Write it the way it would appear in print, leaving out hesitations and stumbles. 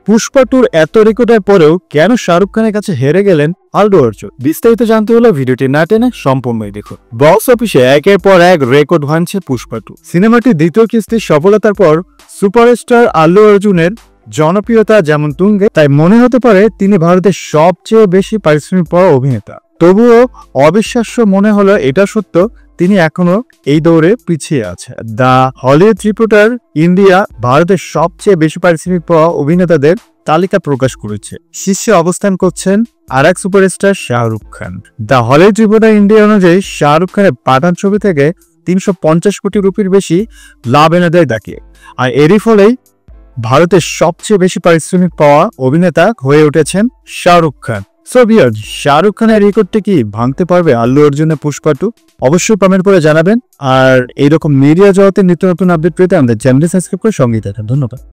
পুষ্পা টুর এত রেকর্ডের পরেও কেন শাহরুখ খানের কাছে হেরে গেলেন আল্লু অর্জুন? বিস্তারিত জানতে হলে ভিডিওটি না টেনে সম্পূর্ণই দেখুন। বক্স অফিসে একের পর এক রেকর্ড ভাঙছে পুষ্পা টু। সিনেমাটির দ্বিতীয় কিস্তির সফলতার পর সুপারস্টার আল্লু অর্জুনের জনপ্রিয়তা যেমন তুঙ্গে, তাই মনে হতে পারে তিনি ভারতের সবচেয়ে বেশি পারিশ্রমিক পাওয়া অভিনেতা। তবুও অবিশ্বাস্য মনে হলো এটা সত্য, তিনি এখনো এই দৌড়ে পিছিয়ে আছে। দ্য হলিউড রিপোর্টার ইন্ডিয়া ভারতের সবচেয়ে বেশি পারিশ্রমিক পাওয়া অভিনেতাদের তালিকা প্রকাশ করেছে। শীর্ষে অবস্থান করছেন আর এক superstar Shahrukh Khan. The Hollywood reporter India অনুযায়ী শাহরুখ খানের পাঠান ছবি থেকে 350 কোটি রুপির বেশি লাভ এনে দেয় তাকে। আর এরই ফলেই ভারতের সবচেয়ে বেশি পারিশ্রমিক পাওয়া অভিনেতা হয়ে উঠেছেন শাহরুখ খান। সো ভিউয়ার্স, শাহরুখ খানের রেকর্ডটা কি ভাঙতে পারবে আল্লু অর্জুনের পুষ্পা টু? অবশ্যই কমেন্ট করে জানাবেন। আর এইরকম মিডিয়া জগতের নিত্য নতুন আপডেট পেতে আমাদের চ্যানেলটি সাবস্ক্রাইব করে সঙ্গেই থাকুন। ধন্যবাদ।